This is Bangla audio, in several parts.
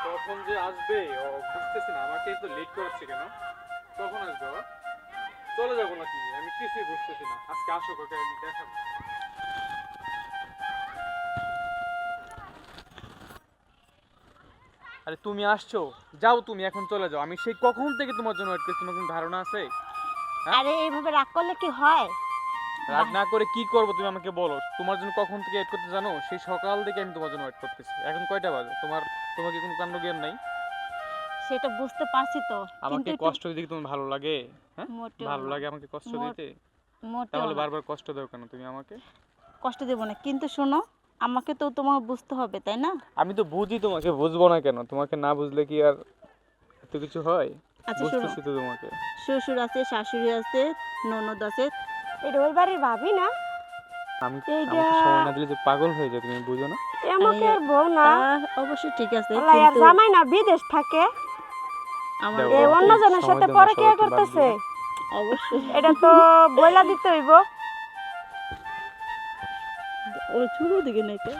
কখন যে আসবে ও বুঝতেছি না, আমাকে তো লেট করাচ্ছে কেন? কখন আসবে ও? চলে যাবো নাকি আমি কিছুই বুঝতেছি না। আজকে আসুক, ওকে আমি দেখাবো। আরে তুমি আসছো, যাও তুমি এখন চলে যাও। আমি সেই কখন থেকে তোমার জন্য ওয়েট করছি, তোমার কোনো ধারণা আছে? হ্যাঁ, আরে এইভাবে রাগ করলে কি হয়? রাগ বাহ, না করে কি করবো তুমি আমাকে বলো। তোমার জন্য কখন থেকে ওয়েট করতে জানো? সেই সকাল থেকে আমি তোমার জন্য ওয়েট করতেছি। এখন কয়টা বাজে? তোমার কি কোনো কাণ্ড জ্ঞান নাই? সেটা বুঝতে পারছি তো, কিন্তু আমাকে একটু কষ্ট দিতে কি তোমার ভালো লাগে? হ্যাঁ, মোটেও ভালো না। লাগে আমাকে কষ্ট মোট- দিতে? মোটেও তাহলে না, বারবার কষ্ট দাও কেন তুমি আমাকে? কষ্ট দেব না, কিন্তু শোনো, আমাকে তো তোমার বুঝতে হবে, তাই না? আমি তো বুঝি, তোমাকে বুঝবো না কেন? তোমাকে না বুঝলে কি আর এত কিছু হয়? আচ্ছা শোনো, বুঝতেছি তো তোমাকে। শ্বশুর আছে, শাশুড়ি আছে, ননদ আছে, এটা ওই বাড়ির ভাবি না? আমি এইটা আমাকে সময় না দিলে যে পাগল হয়ে যায়, তুমি বুঝো না? এমকের বউ না? তা অবশ্যই ঠিক আছে, আল্লাহ, আর কিন্তু জামাই না বিদেশ থাকে? আমার দাও এ দাও অন্য প্লিজ, জনের সময় সাথে দাও না, পরকিয়া সবাইকে বাদ করতেছে। দিয়ে। অবশ্যই এটা তো বইলা দিতে হইব। ওর শুরু দিকে নাকি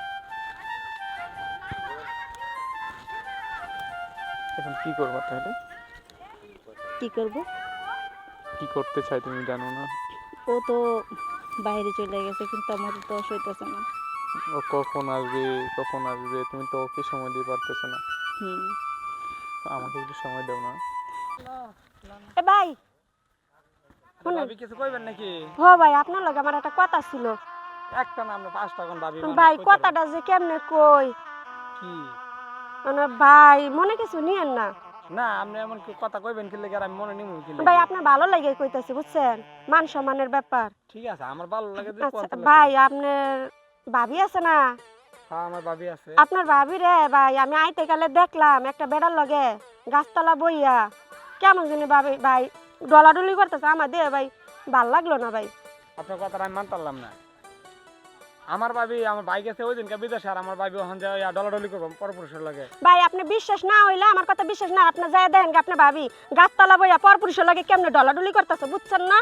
এখন কি করবো তাহলে? কি করব? কি করতে চাই তুমি জানো না? ও তো বাইরে চলে গেছে, কিন্তু আমাদের তো সইতেছে না। ও কখন আসবে, কখন আসবে, তুমি তো ওকে সময় দিয়ে পারতেছো না। হুম। আমাকে একটু সময় দাও না? এ ভাই, শুনেন। ভাবি কিছু কইবেন নাকি? হ ভাই, আপনার লগে আমার একটা কথা ছিল। একটা না আমরা পাঁচটা এখন ভাবি মানুষ ভাই, কইতে পারবো। কথাটা যে কেমনে কই, কি মানে ভাই মনে কিছু নিয়েন না। না আপনি এমন কি কথা কইবেন কি লেগে আর আমি মনে নিমু কি ভাই, লেগে? আপনার ভালো লাগে কইতাছি, বুঝছেন? মান সম্মানের ব্যাপার। ঠিক আছে আমার ভালো লাগে যে আচ্ছা কোন তাহলে ভাই, কোন। আপনার ভাবি আছে না? হ্যাঁ আমার ভাবি আছে। আপনার ভাবি রে ভাই, আমি আইতে গেলে দেখলাম একটা বেড়ার লগে গাছতলা বইয়া কেমন জানি ভাবি ভাই ডলাডলি করতেছে। আমার দিয়ে ভাই ভাল লাগলো না ভাই। আপনার কথাটা আমি মানতে পারলাম না। আমার ভাবি আমার ভাই গেছে ওই দিনকে বিদেশে আর আমার ভাবি ওখান যায় ডলাডলি করবো পরপুরুষের লাগে। ভাই, আপনি বিশ্বাস না হইলে আমার কথা বিশ্বাস না, আপনি যাই দেখেন গা, আপনার ভাবি গাছতলা বইয়া পরপুরুষের লাগে কেমনে ডলাডলি করতেছে, বুঝছেন না?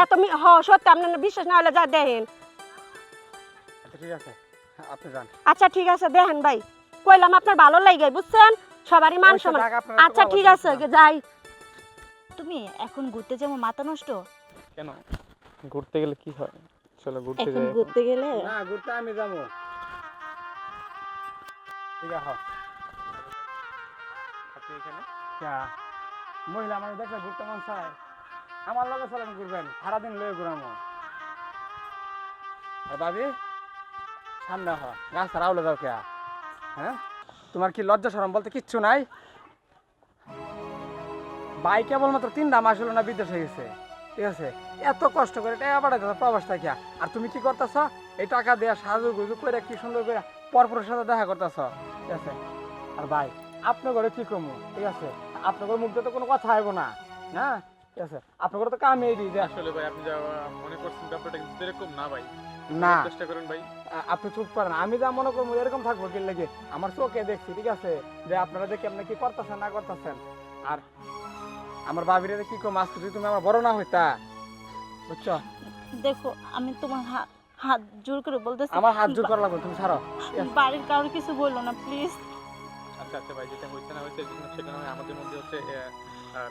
এত সত্যি, আপনি বিশ্বাস না হইলে যাই দেখেন। আচ্ছা ঠিক আছে আপনি যান। আচ্ছা ঠিক আছে, দেখেন ভাই, কইলাম আপনার ভালো লাগে, বুঝছেন? সবারই মান ওইসব সম্মান। জায়গা আপনার আচ্ছা ঠিক আছে, যাই। তুমি এখন ঘুরতে যাবো মাথা নষ্ট? কেন? ঘুরতে গেলে কি হয়? চলো ঘুরতে এখন যাই এখন। ঘুরতে গেলে না ঘুরতে আমি যাবো। ঠিক আছে আপনি এখানে? ক্যা মহিলা মানুষ দেখলে ঘুরতে মন চায়? আমার লগে চলেন ঘুরবেন, সারাদিন লয়ে ঘুরামো। আর ভাবি সামনে হ, গাছ রাউলে দাও কে? হ্যাঁ তোমার কি লজ্জা শরম বলতে কিচ্ছু নাই? ভাই কেবলমাত্র 3টা মাস হলো না বিদেশে গেছে, ঠিক আছে? এত কষ্ট করে টাকা পাঠাইতে প্রবাস থাকিয়া, আর তুমি কি করতেছ? এই টাকা দেয়া সাজু গুজু করে কি সুন্দর করে পরপুরের সাথে দেখা করতেছ, ঠিক আছে? আর ভাই আপনার ঘরে কি কমু, ঠিক আছে? আপনার ঘরে মুখ দিয়ে তো কোনো কথা আইব না, না ঠিক আছে? আপনার ঘরে তো কামে দিই যে আসলে ভাই, আপনি যা মনে করছেন ব্যাপারটা কিন্তু এরকম না ভাই। না। চেষ্টা করুন ভাই। আপনি চুপ করেন, আমি যা মনে করবো এরকম থাকবো কি লেগে? আমার চোখে দেখছি, ঠিক আছে, যে আপনারা দেখে আপনি কি করতেছেন না করতেছেন। আর আমার ভাবিরে যে কি কম, আজকে যদি তুমি আমার বড় না হইতা, বুঝছো? দেখো, আমি তোমার হাত জোর করে বলতেছি, আমার হাত জোর করা লাগবে, তুমি ছাড়ো। ঠিক আছে? বাড়ির কারোর কিছু বললো না প্লিজ। আচ্ছা আচ্ছা ভাই, যেটা হয়েছে না হয়েছে, সেটা নয় আমাদের মধ্যে হচ্ছে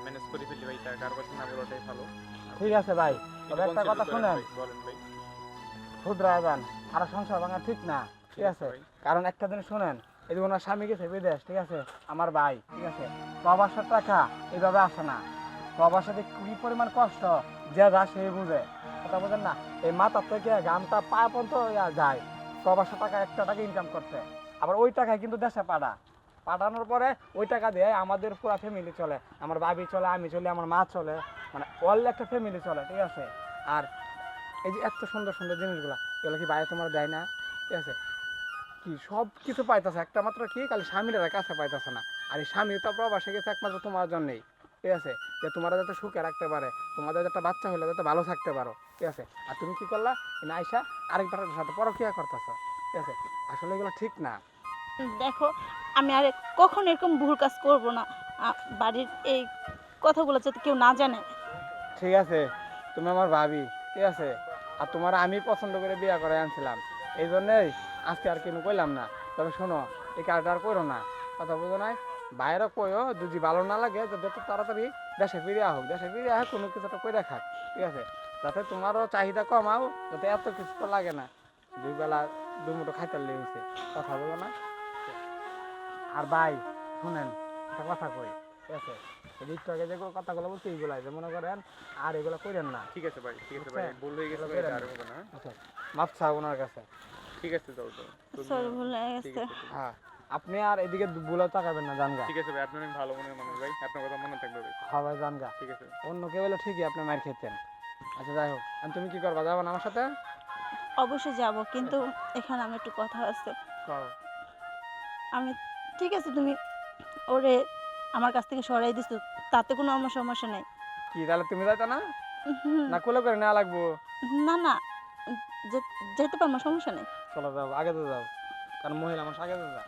ম্যানেজ করে ফেলি ভাই। তা কার কাছে না বলাটাই ভালো। ঠিক আছে ভাই, তবে একটা কথা শুনেন, বলেন ভাই। ক্ষুদ্রা যান, সারা সংসার ভাঙা ঠিক না, ঠিক আছে? ভাই। কারণ একটা দিন শুনেন, এই যে ওনার স্বামী গেছে বিদেশ, ঠিক আছে, আমার ভাই, ঠিক আছে, প্রবাসের টাকা এইভাবে আসে না। প্রবাসে কি পরিমাণ কষ্ট যে যা সে বুঝে, কথা বোঝেন না? এই মাথার থেকে গামটা পায়ে পর্যন্ত যায় প্রবাসের টাকা, একটা টাকা ইনকাম করতে। আবার ওই টাকায় কিন্তু দেশে পাঠানোর পরে ওই টাকা দিয়ে আমাদের পুরো ফ্যামিলি চলে, আমার ভাবি চলে, আমি চলি, আমার মা চলে, মানে অল একটা ফ্যামিলি চলে, ঠিক আছে? আর এই যে এত সুন্দর সুন্দর জিনিসগুলো, এগুলো কি বাইরে তোমার দেয় না? ঠিক আছে? কি সব কিছু পাইতেছে, একটা মাত্র কি খালি স্বামীরা কাছে পাইতেছে না। আর এই স্বামী তো প্রবাসে গেছে একমাত্র তোমার জন্যই, ঠিক আছে? যে তোমরা যাতে সুখে রাখতে পারে, তোমাদের যাতে বাচ্চা হলে যাতে ভালো থাকতে পারো, ঠিক আছে? আর তুমি কি করলা? না আইসা আরেকবার সাথে পরকিয়া করতেছ, ঠিক আছে? আসলে এগুলো ঠিক না। দেখো, আমি আর কখন এরকম ভুল কাজ করব না। বাড়ির এই কথাগুলো যাতে কেউ না জানে। ঠিক আছে, তুমি আমার ভাবি, ঠিক আছে? আর তোমার আমি পছন্দ করে বিয়ে করে আনছিলাম, এই জন্যই আজকে আর কেন কইলাম না। তবে শোনো, এই কাজটা আর করো না, কথা বুঝো না? বাইরে কয়ও যদি ভালো না লাগে তো যত তাড়াতাড়ি দেশে ফিরে হোক, দেশে ফিরে আহ কোনো কিছু একটা করে খাক, ঠিক আছে? যাতে তোমারও চাহিদা কমাও, যাতে এত কিছু তো লাগে না, দুই বেলা দুই মুঠো খাইতে লেগেছে, কথা বলো না? আর ভাই শুনেন একটা কথা কই, ঠিক আছে? এই একটু আগে যে কথাগুলো বলছি এইগুলাই যে মনে করেন আর এগুলো করেন না, ঠিক আছে ভাই, ঠিক আছে ভাই, বুঝছেন? ভুল হয়ে গেছে এগুলো ভাই, কইরেন আর না। হবে না, হ্যাঁ? আচ্ছা মাপ চাও ওনার কাছে। ঠিক আছে, যাও যাও। সরি ভুল হয়ে ঠিক গেছে। আছে, হ্যাঁ আপনি আর এদিকে ভুলে তাকাবেন না, জানগা। ঠিক আছে ভাই, আপনি অনেক ভালো মনের মানুষ ভাই, আপনার কথা মনে থাকবে ভাই। হ্যাঁ ভাই জানগা, ঠিক আছে। অন্য কেউ হলে ঠিকই আপনি মার খেতেন। আচ্ছা যাই হোক, এখন তুমি কি করবা, যাবো না আমার সাথে? অবশ্যই যাব, কিন্তু এখানে আমার একটু কথা আছে। কও। আমি ঠিক আছে, তুমি ওরে আমার কাছ থেকে সরাই দিছো, তাতে কোনো আমার সমস্যা নেই। কি তাহলে তুমি যাইতা না, হুম, না কোলে করে নেওয়া লাগবো? না না, যেতে পারবো, সমস্যা নেই। চলো যাও, আগে তো যাও, কারণ মহিলা মানুষ আগে তো যাও।